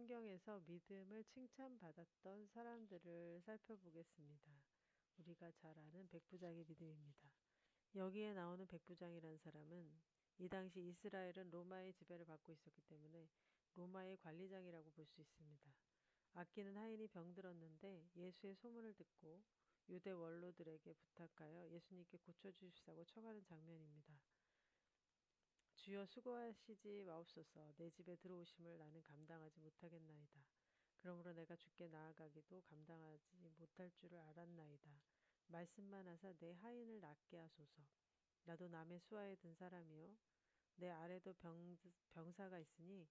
성경에서 믿음을 칭찬받았던 사람들을 살펴보겠습니다. 우리가 잘 아는 백부장의 믿음입니다. 여기에 나오는 백부장이란 사람은 이 당시 이스라엘은 로마의 지배를 받고 있었기 때문에 로마의 관리장이라고 볼 수 있습니다. 아끼는 하인이 병들었는데 예수의 소문을 듣고 유대 원로들에게 부탁하여 예수님께 고쳐주십사고 청하는 장면입니다. 주여 수고하시지 마옵소서. 내 집에 들어오심을 나는 감당하지 못하겠나이다. 그러므로 내가 주께 나아가기도 감당하지 못할 줄을 알았나이다. 말씀만 하사 내 하인을 낫게 하소서. 나도 남의 수하에 든 사람이요 내 아래도 병사가 있으니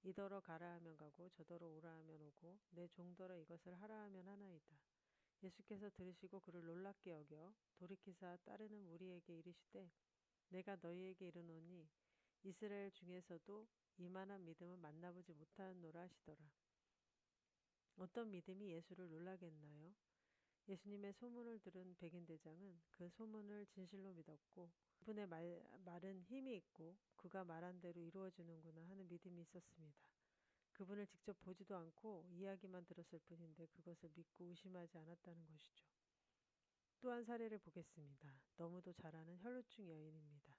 이더러 가라 하면 가고 저더러 오라 하면 오고 내 종더러 이것을 하라 하면 하나이다. 예수께서 들으시고 그를 놀랍게 여겨 돌이키사 따르는 무리에게 이르시되 내가 너희에게 이르노니 이스라엘 중에서도 이만한 믿음은 만나보지 못하노라 하시더라. 어떤 믿음이 예수를 놀라겠나요? 예수님의 소문을 들은 백인대장은 그 소문을 진실로 믿었고 그분의 말은 힘이 있고 그가 말한 대로 이루어지는구나 하는 믿음이 있었습니다. 그분을 직접 보지도 않고 이야기만 들었을 뿐인데 그것을 믿고 의심하지 않았다는 것이죠. 또 한 사례를 보겠습니다. 너무도 잘 아는 혈루증 여인입니다.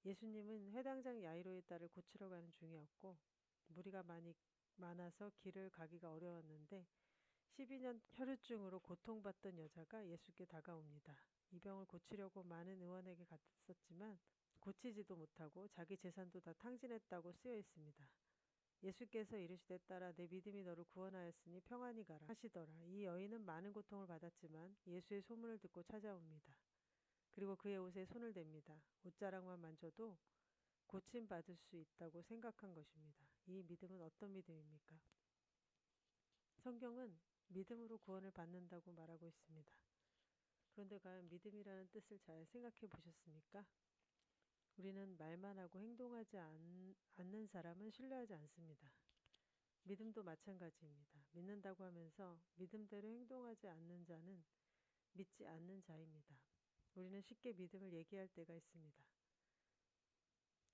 예수님은 회당장 야이로의 딸을 고치러 가는 중이었고 무리가 많아서 길을 가기가 어려웠는데 12년 혈루증으로 고통받던 여자가 예수께 다가옵니다. 이 병을 고치려고 많은 의원에게 갔었지만 고치지도 못하고 자기 재산도 다 탕진했다고 쓰여 있습니다. 예수께서 이르시되 딸아 내 믿음이 너를 구원하였으니 평안히 가라 하시더라. 이 여인은 많은 고통을 받았지만 예수의 소문을 듣고 찾아옵니다. 그리고 그의 옷에 손을 댑니다. 옷자락만 만져도 고침받을 수 있다고 생각한 것입니다. 이 믿음은 어떤 믿음입니까? 성경은 믿음으로 구원을 받는다고 말하고 있습니다. 그런데 과연 믿음이라는 뜻을 잘 생각해 보셨습니까? 우리는 말만 하고 행동하지 않는 사람은 신뢰하지 않습니다. 믿음도 마찬가지입니다. 믿는다고 하면서 믿음대로 행동하지 않는 자는 믿지 않는 자입니다. 우리는 쉽게 믿음을 얘기할 때가 있습니다.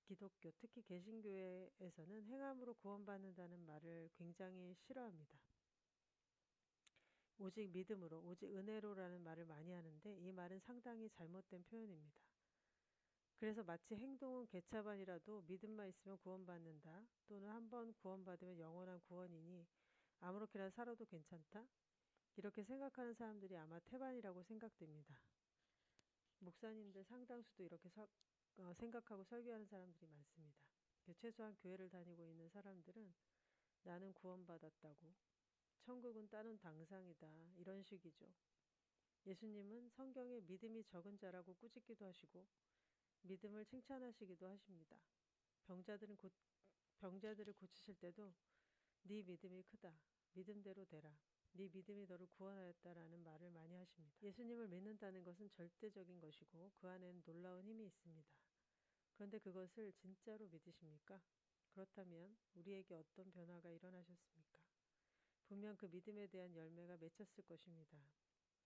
기독교, 특히 개신교회에서는 행함으로 구원받는다는 말을 굉장히 싫어합니다. 오직 믿음으로, 오직 은혜로라는 말을 많이 하는데 이 말은 상당히 잘못된 표현입니다. 그래서 마치 행동은 개차반이라도 믿음만 있으면 구원받는다, 또는 한번 구원받으면 영원한 구원이니 아무렇게나 살아도 괜찮다? 이렇게 생각하는 사람들이 아마 태반이라고 생각됩니다. 목사님들 상당수도 이렇게 생각하고 설교하는 사람들이 많습니다. 최소한 교회를 다니고 있는 사람들은 나는 구원받았다고, 천국은 따는 당상이다, 이런 식이죠. 예수님은 성경에 믿음이 적은 자라고 꾸짖기도 하시고 믿음을 칭찬하시기도 하십니다. 병자들을 고치실 때도 네 믿음이 크다, 믿음대로 되라, 네 믿음이 너를 구원하였다라는 말을 많이 하십니다. 예수님을 믿는다는 것은 절대적인 것이고 그 안에는 놀라운 힘이 있습니다. 그런데 그것을 진짜로 믿으십니까? 그렇다면 우리에게 어떤 변화가 일어나셨습니까? 분명 그 믿음에 대한 열매가 맺혔을 것입니다.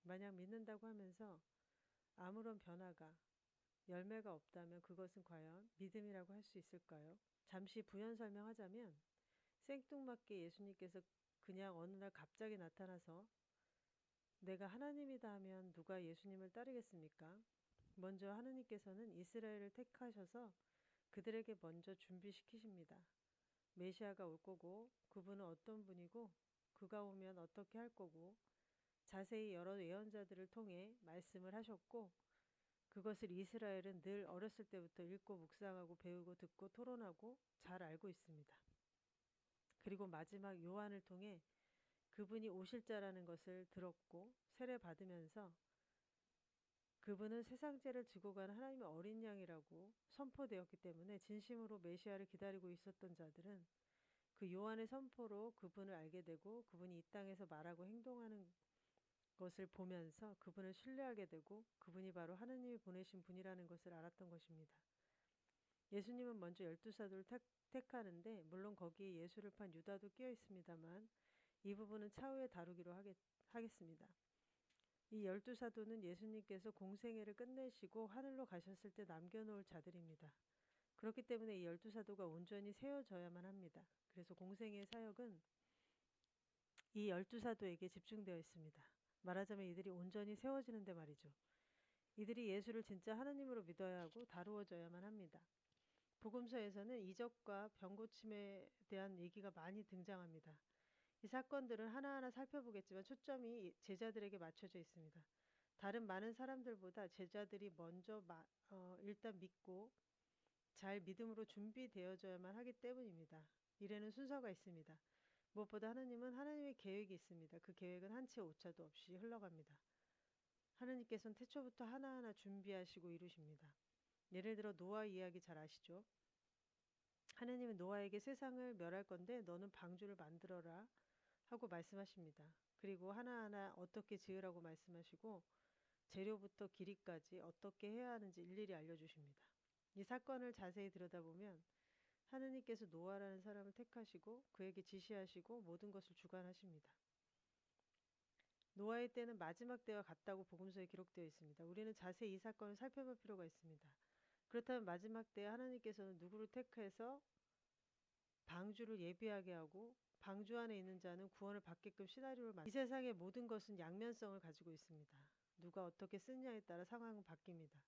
만약 믿는다고 하면서 아무런 변화가, 열매가 없다면 그것은 과연 믿음이라고 할 수 있을까요? 잠시 부연 설명하자면 생뚱맞게 예수님께서 그냥 어느 날 갑자기 나타나서 내가 하나님이다 하면 누가 예수님을 따르겠습니까? 먼저 하느님께서는 이스라엘을 택하셔서 그들에게 먼저 준비시키십니다. 메시아가 올 거고 그분은 어떤 분이고 그가 오면 어떻게 할 거고 자세히 여러 예언자들을 통해 말씀을 하셨고 그것을 이스라엘은 늘 어렸을 때부터 읽고 묵상하고 배우고 듣고 토론하고 잘 알고 있습니다. 그리고 마지막 요한을 통해 그분이 오실 자라는 것을 들었고 세례 받으면서 그분은 세상 죄를 지고 가는 하나님의 어린 양이라고 선포되었기 때문에 진심으로 메시아를 기다리고 있었던 자들은 그 요한의 선포로 그분을 알게 되고 그분이 이 땅에서 말하고 행동하는 것을 보면서 그분을 신뢰하게 되고 그분이 바로 하느님이 보내신 분이라는 것을 알았던 것입니다. 예수님은 먼저 12사도를 택하는데 물론 거기에 예수를 판 유다도 끼어 있습니다만 이 부분은 차후에 다루기로 하겠습니다. 이 12사도는 예수님께서 공생애를 끝내시고 하늘로 가셨을 때 남겨놓을 자들입니다. 그렇기 때문에 이 12사도가 온전히 세워져야만 합니다. 그래서 공생의 사역은 이 12사도에게 집중되어 있습니다. 말하자면 이들이 온전히 세워지는데 말이죠. 이들이 예수를 진짜 하나님으로 믿어야 하고 다루어져야만 합니다. 복음서에서는 이적과 병고침에 대한 얘기가 많이 등장합니다. 이 사건들은 하나하나 살펴보겠지만 초점이 제자들에게 맞춰져 있습니다. 다른 많은 사람들보다 제자들이 먼저 일단 믿고 잘 믿음으로 준비되어져야만 하기 때문입니다. 일에는 순서가 있습니다. 무엇보다 하나님은 하나님의 계획이 있습니다. 그 계획은 한 채 오차도 없이 흘러갑니다. 하나님께서는 태초부터 하나하나 준비하시고 이루십니다. 예를 들어 노아 이야기 잘 아시죠? 하나님은 노아에게 세상을 멸할 건데 너는 방주를 만들어라 하고 말씀하십니다. 그리고 하나하나 어떻게 지으라고 말씀하시고 재료부터 길이까지 어떻게 해야 하는지 일일이 알려주십니다. 이 사건을 자세히 들여다보면 하느님께서 노아라는 사람을 택하시고 그에게 지시하시고 모든 것을 주관하십니다. 노아의 때는 마지막 때와 같다고 복음서에 기록되어 있습니다. 우리는 자세히 이 사건을 살펴볼 필요가 있습니다. 그렇다면 마지막 때에 하나님께서는 누구를 택해서 방주를 예비하게 하고 방주 안에 있는 자는 구원을 받게끔 시나리오를 이 세상의 모든 것은 양면성을 가지고 있습니다. 누가 어떻게 쓰느냐에 따라 상황은 바뀝니다.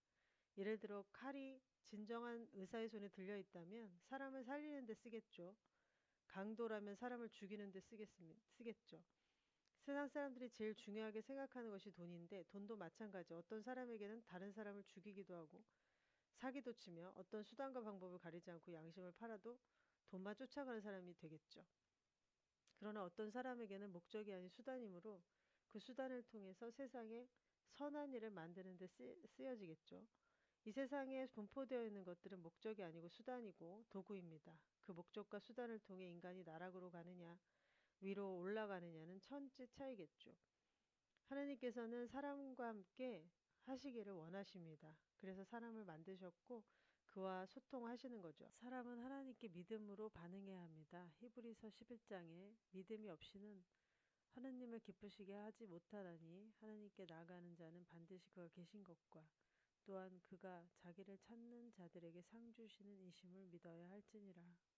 예를 들어 칼이 진정한 의사의 손에 들려 있다면 사람을 살리는 데 쓰겠죠. 강도라면 사람을 죽이는 데 쓰겠죠. 세상 사람들이 제일 중요하게 생각하는 것이 돈인데 돈도 마찬가지. 어떤 사람에게는 다른 사람을 죽이기도 하고 사기도 치며 어떤 수단과 방법을 가리지 않고 양심을 팔아도 돈만 쫓아가는 사람이 되겠죠. 그러나 어떤 사람에게는 목적이 아닌 수단이므로 그 수단을 통해서 세상에 선한 일을 만드는 데 쓰여지겠죠. 이 세상에 분포되어 있는 것들은 목적이 아니고 수단이고 도구입니다. 그 목적과 수단을 통해 인간이 나락으로 가느냐 위로 올라가느냐는 천지 차이겠죠. 하나님께서는 사람과 함께 하시기를 원하십니다. 그래서 사람을 만드셨고 그와 소통하시는 거죠. 사람은 하나님께 믿음으로 반응해야 합니다. 히브리서 11장에 믿음이 없이는 하나님을 기쁘시게 하지 못하나니 하나님께 나아가는 자는 반드시 그가 계신 것과 또한 그가 자기를 찾는 자들에게 상 주시는 이심을 믿어야 할지니라.